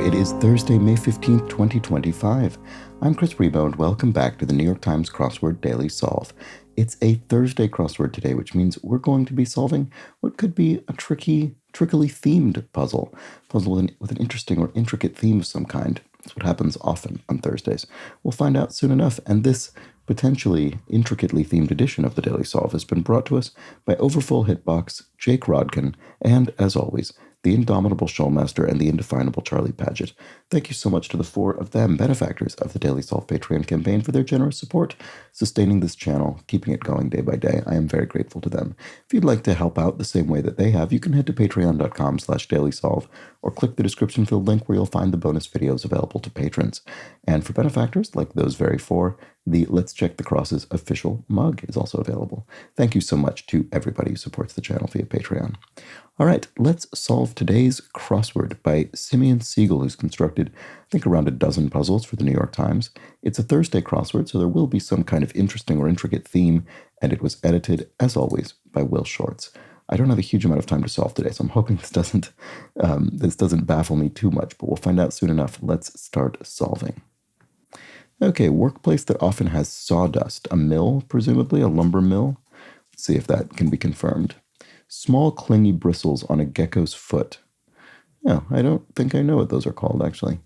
It is Thursday, May 15th, 2025. I'm Chris Rebo, and welcome back to the New York Times Crossword Daily Solve. It's a Thursday crossword today, which means we're going to be solving what could be a trickily themed puzzle with an interesting or intricate theme of some kind. That's what happens often on Thursdays. We'll find out soon enough, and this potentially intricately themed edition of the Daily Solve has been brought to us by Overfull Hitbox, Jake Rodkin, and, as always, the indomitable Showmaster and the indefinable Charlie Paget. Thank you so much to the four of them, benefactors of the Daily Solve Patreon campaign, for their generous support, sustaining this channel, keeping it going day by day. I am very grateful to them. If you'd like to help out the same way that they have, you can head to patreon.com/dailysolve or click the description-filled link where you'll find the bonus videos available to patrons. And for benefactors, like those very four, the Let's Check the Crosses official mug is also available. Thank you so much to everybody who supports the channel via Patreon. All right, let's solve today's crossword by Simeon Siegel, who's constructed, I think, around a dozen puzzles for the New York Times. It's a Thursday crossword, so there will be some kind of interesting or intricate theme, and it was edited, as always, by Will Shorts. I don't have a huge amount of time to solve today, so I'm hoping this doesn't baffle me too much, but we'll find out soon enough. Let's start solving. Okay, workplace that often has sawdust. A mill, presumably, a lumber mill. Let's see if that can be confirmed. Small clingy bristles on a gecko's foot. No, I don't think I know what those are called, actually.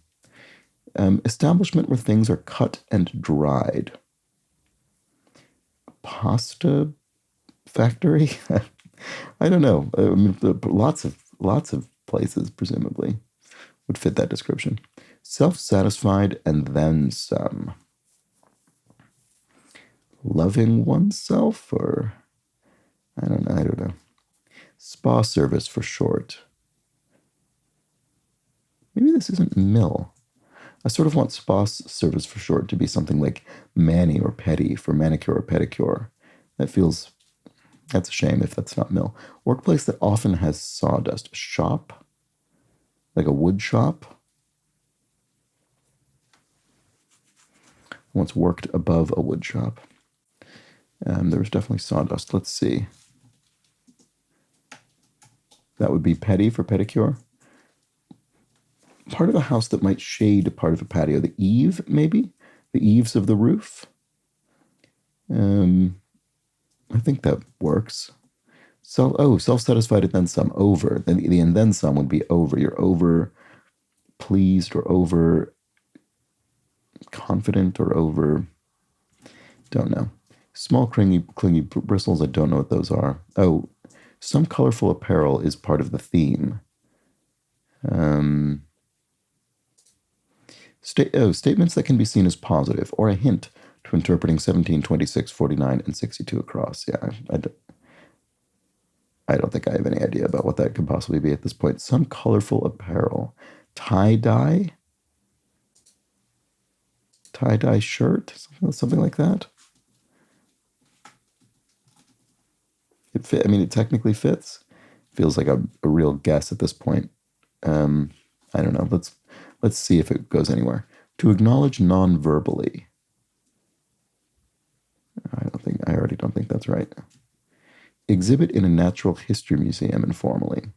Establishment where things are cut and dried. Pasta factory? I don't know. I mean, lots of places, presumably, would fit that description. Self-satisfied and then some. Loving oneself, or I don't know. Spa service for short. Maybe this isn't mill. I sort of want spa service for short to be something like mani or pedi for manicure or pedicure. That's a shame if that's not mill. Workplace that often has sawdust. Shop? Like a wood shop? Once worked above a wood shop. There was definitely sawdust. Let's see. That would be pedi for pedicure. Part of a house that might shade part of a patio. The eave, maybe? The eaves of the roof? I think that works. Self-satisfied and then some. Over. And then some would be over. You're over pleased or over confident or over, don't know. Small clingy bristles, I don't know what those are. Oh, some colorful apparel is part of the theme. Statements that can be seen as positive or a hint to interpreting 17, 26, 49, and 62 across. Yeah, I don't think I have any idea about what that could possibly be at this point. Some colorful apparel. Tie-dye? Tie-dye shirt? Something like that? It technically fits. Feels like a real guess at this point. I don't know. Let's see if it goes anywhere. To acknowledge non-verbally. I already don't think that's right. Exhibit in a natural history museum informally.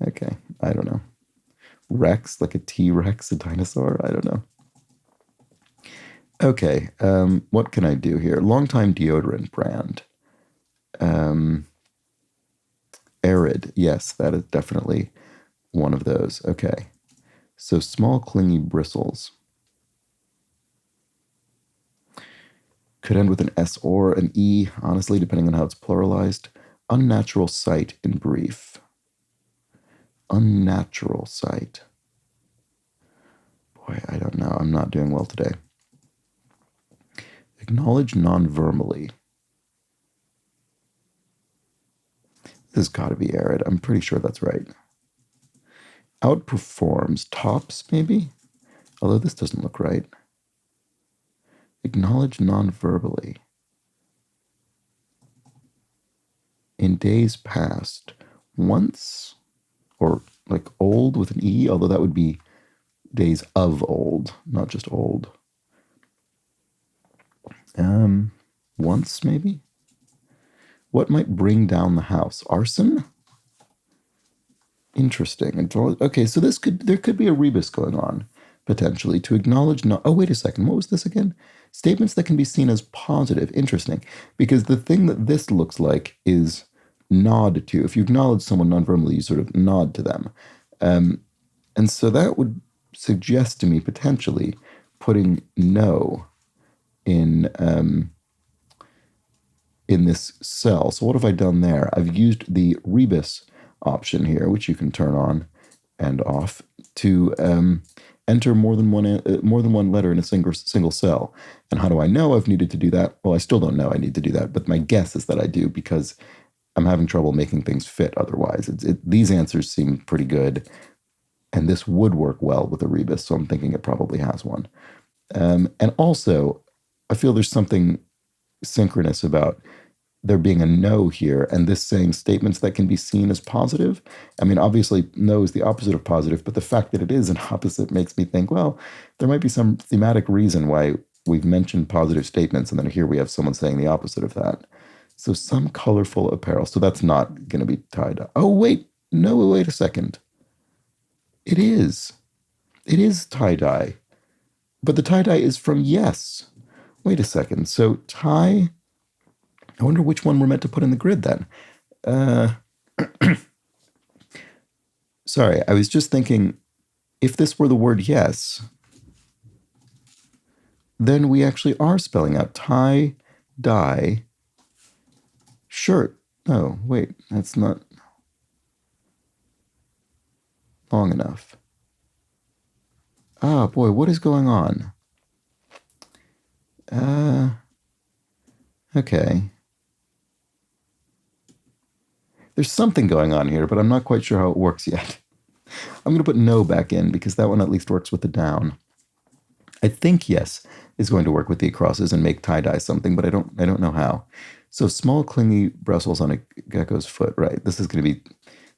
Okay, I don't know. Rex, like a T-Rex, a dinosaur? I don't know. Okay, what can I do here? Longtime deodorant brand. Arid, yes, that is definitely one of those. Okay, so small clingy bristles. Could end with an S or an E, honestly, depending on how it's pluralized. Unnatural sight in brief. Unnatural sight. Boy, I don't know. I'm not doing well today. Acknowledge non-verbally. This has got to be arid. I'm pretty sure that's right. Outperforms. Tops, maybe? Although this doesn't look right. Acknowledge non-verbally. In days past. Once? Or like old with an E? Although that would be days of old, not just old. Once, maybe? What might bring down the house? Arson? Interesting. Okay, so there could be a rebus going on, potentially, to acknowledge no. Oh, wait a second. What was this again? Statements that can be seen as positive. Interesting. Because the thing that this looks like is nod to. If you acknowledge someone nonverbally, you sort of nod to them. And so that would suggest to me potentially putting no in this cell. So what have I done there? I've used the rebus option here, which you can turn on and off, to enter more than one letter in a single cell. And how do I know I've needed to do that? Well, I still don't know I need to do that, but my guess is that I do, because I'm having trouble making things fit otherwise. These answers seem pretty good, and this would work well with a rebus, so I'm thinking it probably has one. And also, I feel there's something synchronous about there being a no here, and this saying statements that can be seen as positive. I mean, obviously, no is the opposite of positive, but the fact that it is an opposite makes me think, well, there might be some thematic reason why we've mentioned positive statements, and then here we have someone saying the opposite of that. So some colorful apparel. So that's not going to be tie-dye. Oh, wait. No, wait a second. It is. It is tie-dye. But the tie-dye is from yes. Wait a second. So tie... I wonder which one we're meant to put in the grid then. Sorry, I was just thinking, if this were the word yes, then we actually are spelling out tie-dye shirt. Oh, wait, that's not long enough. Ah, boy, what is going on? Okay. There's something going on here, but I'm not quite sure how it works yet. I'm going to put no back in, because that one at least works with the down. I think yes is going to work with the acrosses and make tie-dye something, but I don't know how. So small clingy bristles on a gecko's foot, right? This is going to be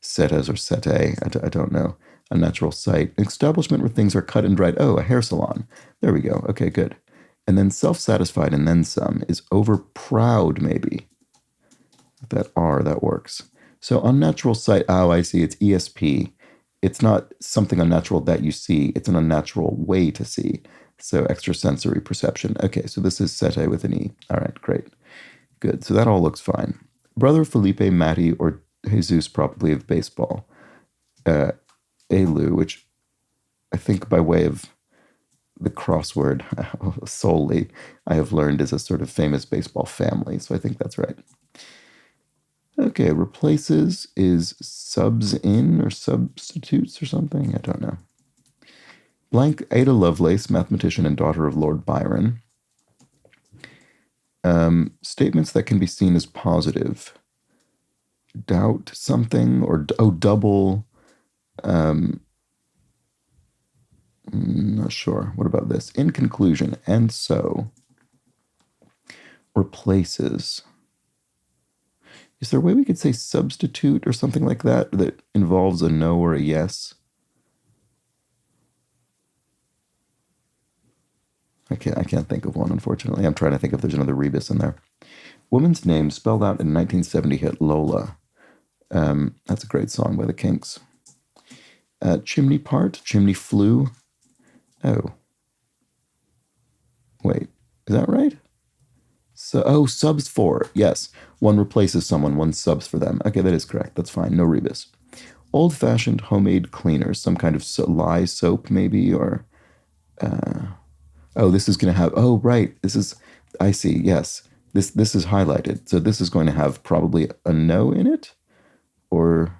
setas or setae. I don't know. A natural site. An establishment where things are cut and dried. Oh, a hair salon. There we go. Okay, good. And then self-satisfied and then some is over-proud, maybe. That R, that works. So unnatural sight, oh, I see, it's ESP. It's not something unnatural that you see, it's an unnatural way to see. So extrasensory perception. Okay, so this is setae with an E. All right, great. Good, so that all looks fine. Brother Felipe, Matty, or Jesus, probably of baseball. Elu, which I think by way of the crossword solely, I have learned is a sort of famous baseball family, so I think that's right. Okay, replaces is subs in or substitutes or something. I don't know. Blank Ada Lovelace, mathematician and daughter of Lord Byron. Statements that can be seen as positive. Doubt something, or double. Not sure. What about this? In conclusion, and so. Replaces. Is there a way we could say substitute or something like that that involves a no or a yes? I can't think of one, unfortunately. I'm trying to think if there's another rebus in there. Woman's name spelled out in 1970 hit Lola. That's a great song by the Kinks. Chimney part, chimney flue. Oh. Wait, is that right? So, subs for, yes. One replaces someone, one subs for them. Okay, that is correct. That's fine. No rebus. Old-fashioned homemade cleaners, some kind of lye soap maybe, or... this is going to have... Oh, right. This is... I see, yes. This is highlighted. So this is going to have probably a no in it? Or...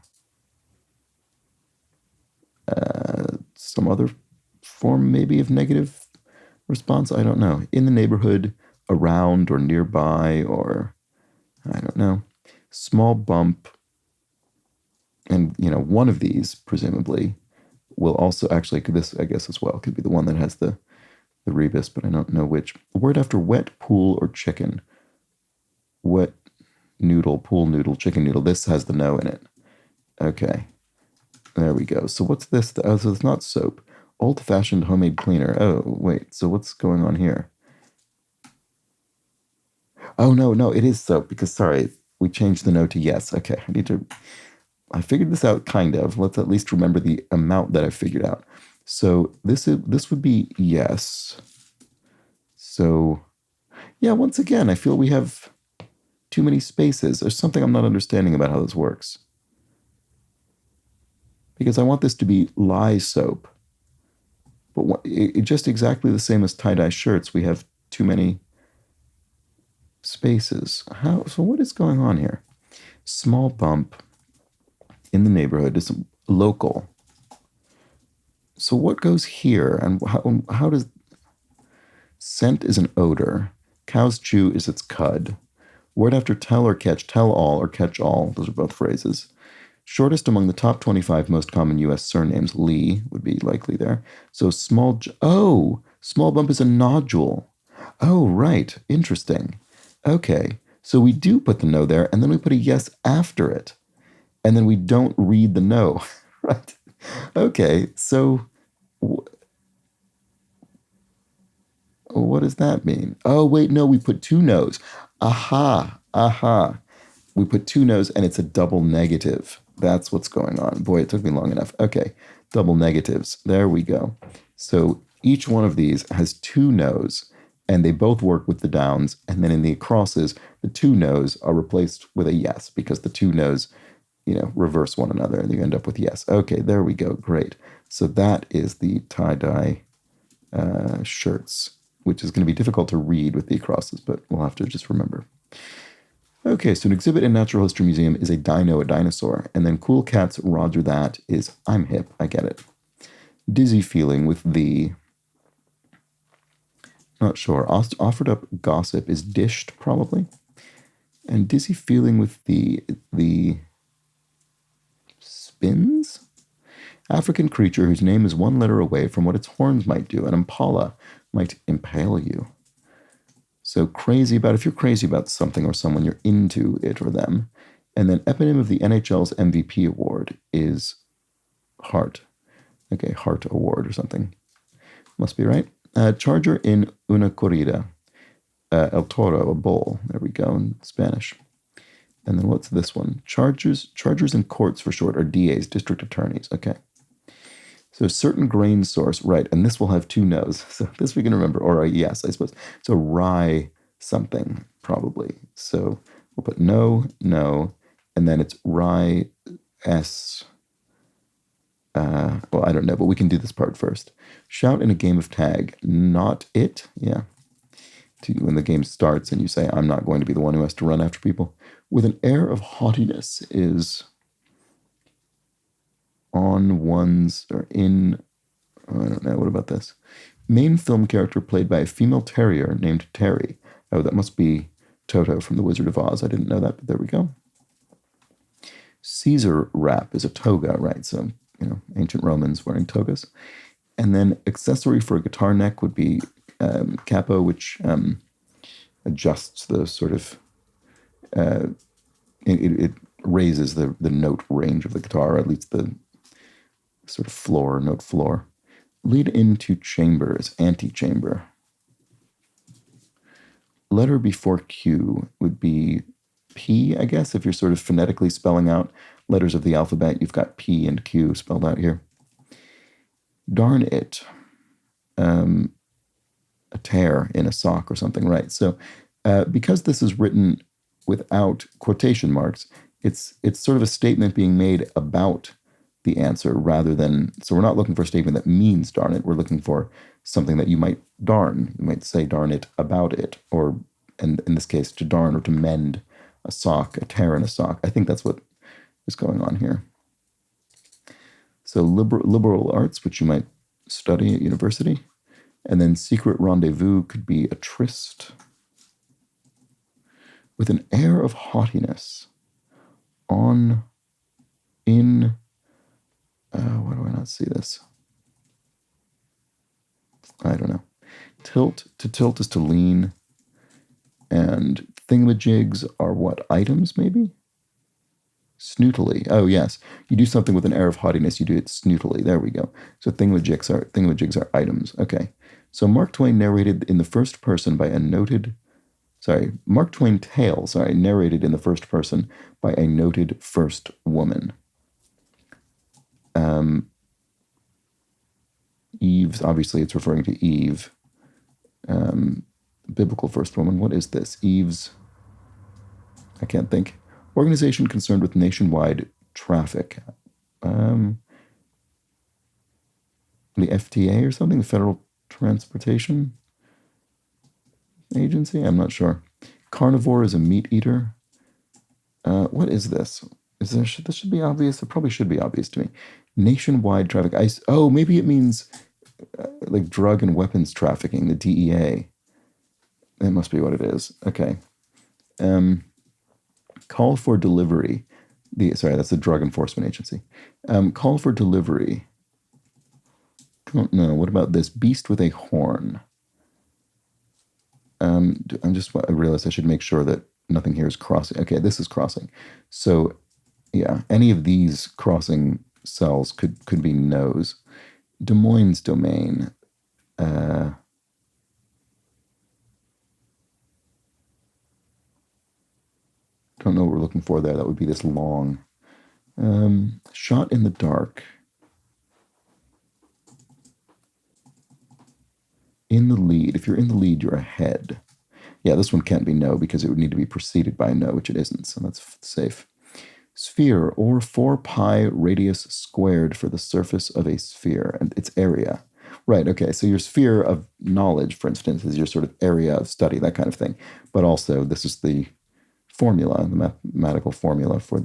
some other form maybe of negative response? I don't know. In the neighborhood... around or nearby, or I don't know, small bump. And, one of these, presumably, will also actually, this, I guess, as well, could be the one that has the rebus, but I don't know which. A word after wet, pool, or chicken. Wet noodle, pool noodle, chicken noodle. This has the no in it. Okay. There we go. So what's this? So it's not soap. Old-fashioned homemade cleaner. Oh, wait. So what's going on here? Oh, no, it is soap, because, sorry, we changed the no to yes. Okay, I figured this out kind of. Let's at least remember the amount that I figured out. So this would be yes. So yeah, once again, I feel we have too many spaces. There's something I'm not understanding about how this works. Because I want this to be lye soap. But it's just exactly the same as tie-dye shirts. We have too many spaces. So what is going on here? Small bump in the neighborhood is local. So what goes here? And how does... Scent is an odor. Cow's chew is its cud. Word after tell or catch, tell all or catch all. Those are both phrases. Shortest among the top 25 most common U.S. surnames. Lee would be likely there. So small bump is a nodule. Oh, right. Interesting. Okay. So we do put the no there, and then we put a yes after it. And then we don't read the no. Right. Okay. So what does that mean? Oh, wait, no, we put two no's. Aha. We put two no's, and it's a double negative. That's what's going on. Boy, it took me long enough. Okay, double negatives. There we go. So each one of these has two no's, and they both work with the downs. And then in the crosses, the two no's are replaced with a yes, because the two no's, reverse one another, and you end up with yes. Okay, there we go. Great. So that is the tie-dye shirts, which is going to be difficult to read with the crosses, but we'll have to just remember. Okay, so an exhibit in Natural History Museum is a dino, a dinosaur. And then cool cats, roger that, is I'm hip, I get it. Dizzy feeling with the... Not sure. Offered up gossip is dished, probably. And dizzy feeling with the spins? African creature whose name is one letter away from what its horns might do. An impala might impale you. So if you're crazy about something or someone, you're into it or them. And then eponym of the NHL's MVP award is Hart. Okay, Hart Award or something. Must be right. Charger in una corrida. El toro, a bull. There we go in Spanish. And then what's this one? Chargers in courts for short are DAs, district attorneys. Okay. So certain grain source, right, and this will have two no's. So this we can remember, or a yes, I suppose. So rye something, probably. So we'll put no, and then it's rye s. Well, I don't know, but we can do this part first. Shout in a game of tag, not it, yeah. When the game starts and you say, I'm not going to be the one who has to run after people. With an air of haughtiness is... on one's or in, I don't know, what about this? Main film character played by a female terrier named Terry. Oh, that must be Toto from The Wizard of Oz. I didn't know that, but there we go. Caesar wrap is a toga, right? So, ancient Romans wearing togas. And then accessory for a guitar neck would be capo, which adjusts the sort of, it raises the note range of the guitar, or at least the sort of note floor. Lead into chamber is antechamber. Letter before Q would be P, I guess, if you're sort of phonetically spelling out letters of the alphabet. You've got P and Q spelled out here. Darn it. A tear in a sock or something, right? So because this is written without quotation marks, it's sort of a statement being made about the answer rather than, so we're not looking for a statement that means darn it. We're looking for something that you might darn. You might say darn it about it, or in this case, to darn or to mend a sock, a tear in a sock. I think that's what is going on here. So liberal arts, which you might study at university. And then secret rendezvous could be a tryst. With an air of haughtiness. On, in, why do I not see this? I don't know. Tilt, to tilt is to lean. And thingamajigs are what? Items, maybe? Snootily. Oh, yes. You do something with an air of haughtiness, you do it snootily. There we go. So thingamajigs are items. Okay. So Mark Twain narrated in the first person by a noted... Mark Twain tale, narrated in the first person by a noted first woman. Eve's, obviously it's referring to Eve. Biblical first woman. What is this? Eve's, I can't think. Organization concerned with nationwide traffic. The FTA or something? The Federal Transportation Agency? I'm not sure. Carnivore is a meat eater. What is this? This should be obvious? It probably should be obvious to me. Nationwide traffic. Oh, maybe it means like drug and weapons trafficking, the DEA. That must be what it is. Okay. Call for delivery. Sorry, that's the Drug Enforcement Agency. Call for delivery. Don't know. What about this? Beast with a horn. I realized I should make sure that nothing here is crossing. Okay, this is crossing. So, yeah, any of these crossing cells could be no's. Des Moines domain. Don't know what we're looking for there. That would be this long. Shot in the dark. In the lead. If you're in the lead, you're ahead. Yeah, this one can't be no because it would need to be preceded by no, which it isn't, so that's safe. Sphere, or 4 pi radius squared for the surface of a sphere and its area. Right, okay, so your sphere of knowledge, for instance, is your sort of area of study, that kind of thing. But also, this is the formula, the mathematical formula for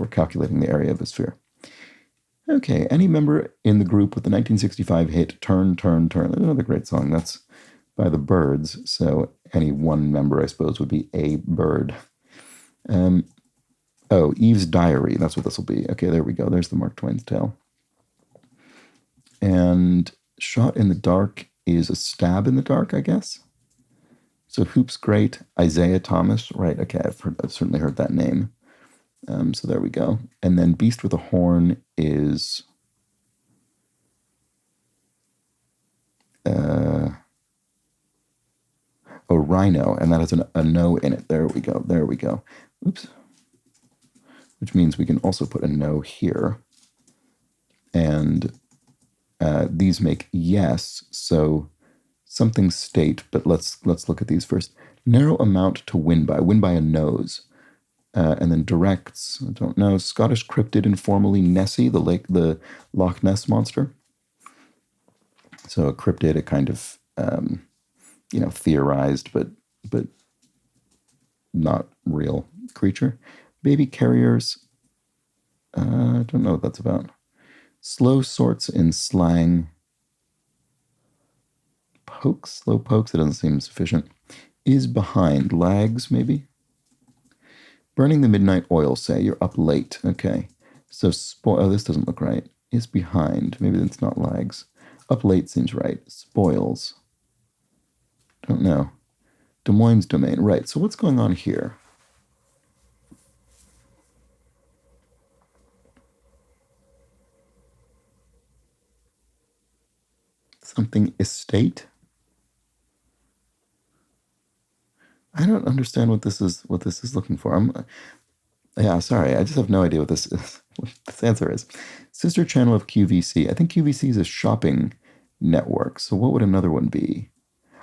calculating the area of a sphere. Okay, any member in the group with the 1965 hit Turn, Turn, Turn. That's another great song. That's by the Byrds, so any one member, I suppose, would be a bird. Oh, Eve's Diary. That's what this will be. Okay, there we go. There's the Mark Twain's Tale. And Shot in the Dark is a stab in the dark, I guess. So Hoop's great. Isaiah Thomas. Right, okay, I've certainly heard that name. So there we go. And then Beast with a Horn is... Rhino, and that has a no in it. There we go. There we go. Oops. Which means we can also put a no here. And these make yes, so something state, but let's look at these first. Narrow amount to win by a nose. And then directs, I don't know, Scottish cryptid, informally Nessie, the Loch Ness monster. So a cryptid, a kind of theorized but not real creature. Baby carriers, I don't know what that's about. Slow sorts in slang. Slow pokes, it doesn't seem sufficient. Is behind, lags maybe? Burning the midnight oil, say, you're up late. Okay, so this doesn't look right. Is behind, maybe it's not lags. Up late seems right. Spoils. Don't know. Des Moines domain. Right, so what's going on here? Something estate? I don't understand what this is looking for. Sorry, I just have no idea what this is. What this answer is. Sister channel of QVC. I think QVC is a shopping network. So what would another one be?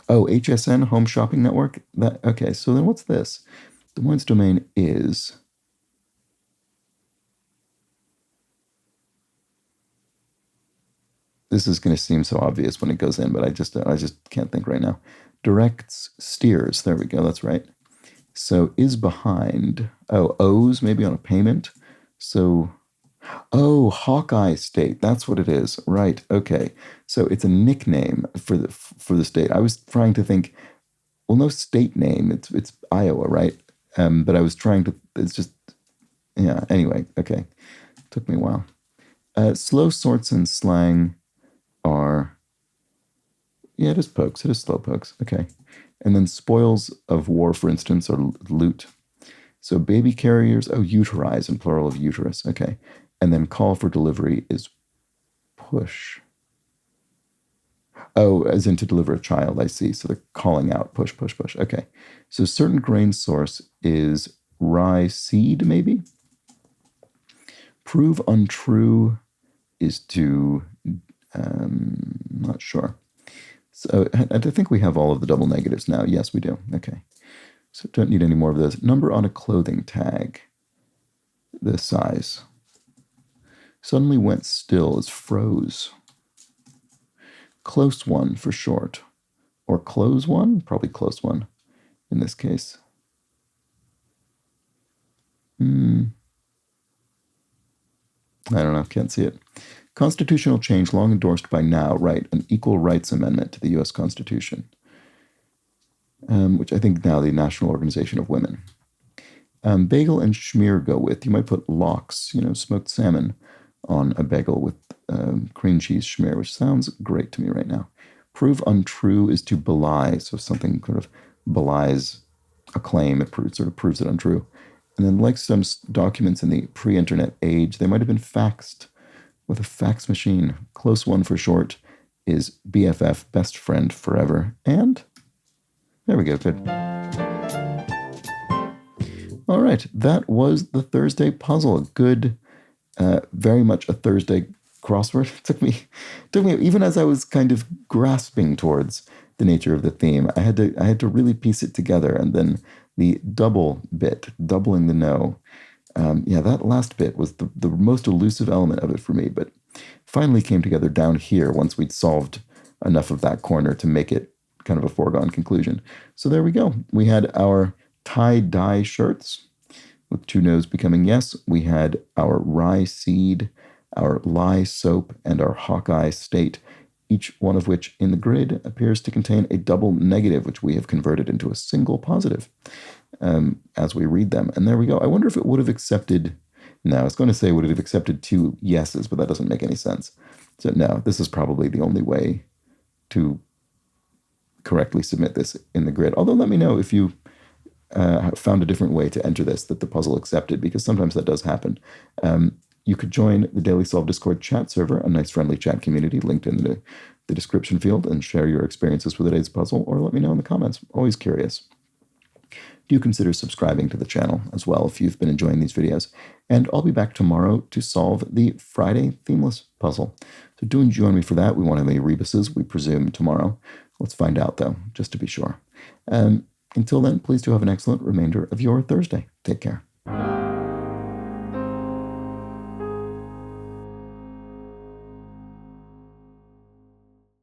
Oh, HSN, Home Shopping Network? Okay, so then what's this? Des Moines domain is... This is going to seem so obvious when it goes in, but I just can't think right now. Directs, steers. There we go, that's right. So is behind. Oh, owes maybe on a payment. So... Oh, Hawkeye State. That's what it is. Right. Okay. So it's a nickname for the state. I was trying to think. Well, no state name. It's Iowa, right? But I was trying to. It's just. Yeah. Anyway. Okay. Took me a while. Slow sorts and slang are. Yeah, it is pokes. It is slow pokes. Okay. And then spoils of war, for instance, are loot. So baby carriers. Oh, uterize in plural of uterus. Okay. And then call for delivery is push. Oh, as in to deliver a child, I see. So they're calling out, push, push, push. Okay. So certain grain source is rye seed, maybe? Prove untrue. is to, not sure. So I think we have all of the double negatives now. Yes, we do. Okay. So don't need any more of those. Number on a clothing tag. The size. Suddenly went still as froze. Close one for short. Or close one? Probably close one in this case. I don't know. Can't see it. Constitutional change long endorsed by now, right? An equal rights amendment to the U.S. Constitution, which I think now the National Organization of Women. Bagel and schmear go with. You might put lox, smoked salmon, on a bagel with cream cheese schmear, which sounds great to me right now. Prove untrue is to belie, so something kind of belies a claim, it sort of proves it untrue. And then, like some documents in the pre-internet age, they might have been faxed with a fax machine. Close one for short is BFF, best friend forever. And there we go, good. All right, that was the Thursday puzzle. A good, very much a Thursday crossword. It took me, even as I was kind of grasping towards the nature of the theme, I had to really piece it together. And then the double bit, doubling the no. That last bit was the most elusive element of it for me, but finally came together down here once we'd solved enough of that corner to make it kind of a foregone conclusion. So there we go. We had our tie-dye shirts, with two no's becoming yes. We had our rye seed, our lye soap, and our Hawkeye state, each one of which in the grid appears to contain a double negative, which we have converted into a single positive as we read them. And there we go. I wonder if it would have accepted, no, I was going to say would it have accepted two yeses, but that doesn't make any sense. So no, this is probably the only way to correctly submit this in the grid. Although let me know if you found a different way to enter this that the puzzle accepted, because sometimes that does happen. You could join the Daily Solve Discord chat server, a nice friendly chat community linked in the description field, and share your experiences with today's puzzle, or let me know in the comments. Always curious. Do consider subscribing to the channel as well if you've been enjoying these videos. And I'll be back tomorrow to solve the Friday themeless puzzle. So do join me for that. We won't have any rebuses, we presume, tomorrow. Let's find out, though, just to be sure. Until then, please do have an excellent remainder of your Thursday. Take care.